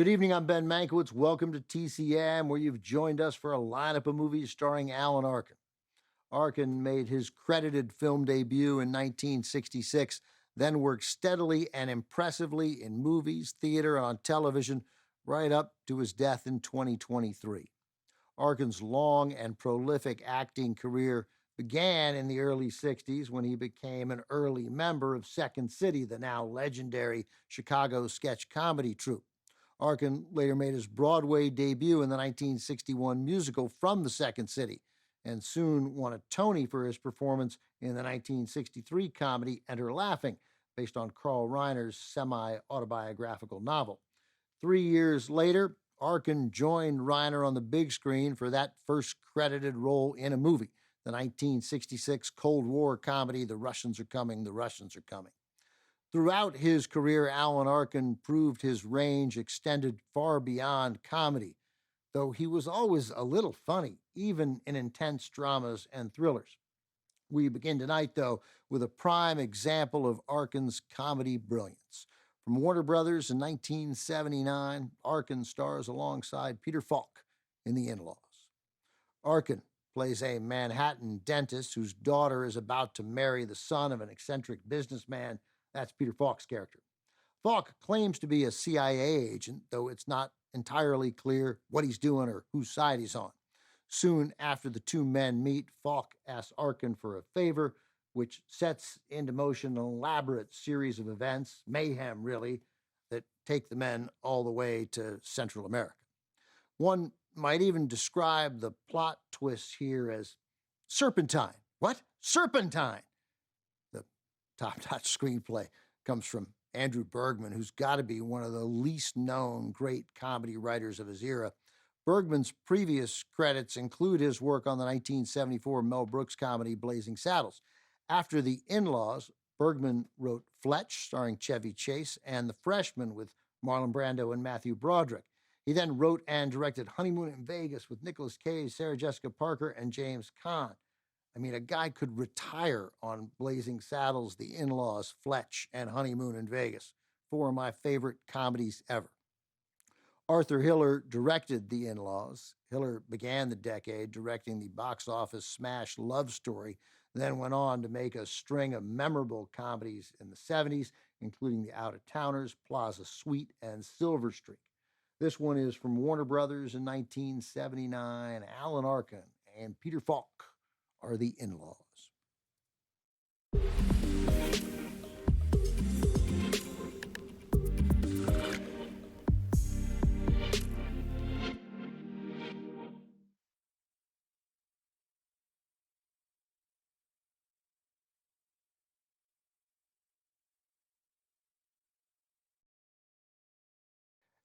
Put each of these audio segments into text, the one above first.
Good evening, I'm Ben Mankiewicz. Welcome to TCM, where you've joined us for a lineup of movies starring Alan Arkin. Arkin made his credited film debut in 1966, then worked steadily and impressively in movies, theater, and on television, right up to his death in 2023. Arkin's long and prolific acting career began in the early 60s when he became an early member of Second City, the now legendary Chicago sketch comedy troupe. Arkin later made his Broadway debut in the 1961 musical From the Second City, and soon won a Tony for his performance in the 1963 comedy Enter Laughing, based on Carl Reiner's semi-autobiographical novel. 3 years later, Arkin joined Reiner on the big screen for that first credited role in a movie, the 1966 Cold War comedy The Russians Are Coming, The Russians Are Coming. Throughout his career, Alan Arkin proved his range extended far beyond comedy, though he was always a little funny, even in intense dramas and thrillers. We begin tonight, though, with a prime example of Arkin's comedy brilliance. From Warner Brothers in 1979, Arkin stars alongside Peter Falk in The In-Laws. Arkin plays a Manhattan dentist whose daughter is about to marry the son of an eccentric businessman. That's Peter Falk's character. Falk claims to be a CIA agent, though it's not entirely clear what he's doing or whose side he's on. Soon after the two men meet, Falk asks Arkin for a favor, which sets into motion an elaborate series of events, mayhem really, that take the men all the way to Central America. One might even describe the plot twist here as serpentine. What? Serpentine! The top-notch screenplay comes from Andrew Bergman, who's got to be one of the least known great comedy writers of his era. Bergman's previous credits include his work on the 1974 Mel Brooks comedy Blazing Saddles. After The In-Laws, Bergman wrote Fletch, starring Chevy Chase, and The Freshman with Marlon Brando and Matthew Broderick. He then wrote and directed Honeymoon in Vegas with Nicolas Cage, Sarah Jessica Parker, and James Caan. I mean, a guy could retire on Blazing Saddles, The In-Laws, Fletch, and Honeymoon in Vegas, four of my favorite comedies ever. Arthur Hiller directed The In-Laws. Hiller began the decade directing the box office smash Love Story, then went on to make a string of memorable comedies in the 70s, including The Out-of-Towners, Plaza Suite, and Silver Streak. This one is from Warner Brothers in 1979. Alan Arkin and Peter Falk are The In-Laws.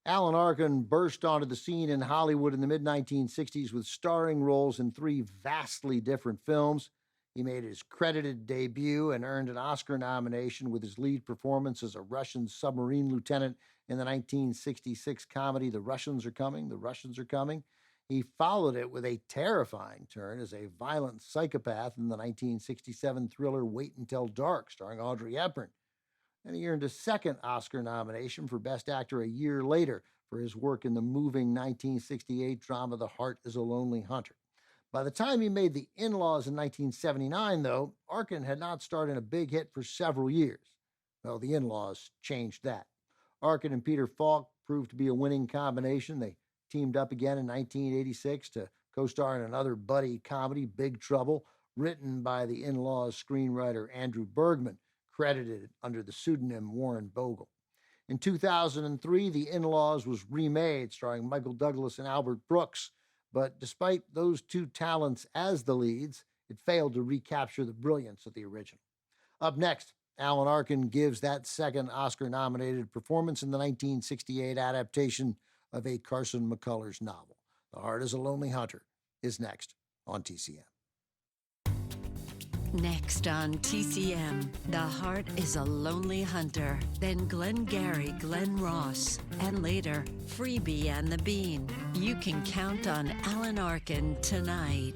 Alan Arkin burst onto the scene in Hollywood in the mid-1960s with starring roles in three vastly different films. He made his credited debut and earned an Oscar nomination with his lead performance as a Russian submarine lieutenant in the 1966 comedy The Russians Are Coming, The Russians Are Coming. He followed it with a terrifying turn as a violent psychopath in the 1967 thriller Wait Until Dark, starring Audrey Hepburn. And he earned a second Oscar nomination for Best Actor a year later for his work in the moving 1968 drama The Heart is a Lonely Hunter. By the time he made The In-Laws in 1979, though, Arkin had not starred in a big hit for several years. Well, The In-Laws changed that. Arkin and Peter Falk proved to be a winning combination. They teamed up again in 1986 to co-star in another buddy comedy, Big Trouble, written by The In-Laws screenwriter Andrew Bergman, credited under the pseudonym Warren Bogle. In 2003, The In-Laws was remade, starring Michael Douglas and Albert Brooks. But despite those two talents as the leads, it failed to recapture the brilliance of the original. Up next, Alan Arkin gives that second Oscar-nominated performance in the 1968 adaptation of A. Carson McCullers novel. The Heart is a Lonely Hunter is next on TCM. Next on TCM, The Heart is a Lonely Hunter, then Glengarry Glen Ross, and later Freebie and the Bean. You can count on Alan Arkin tonight.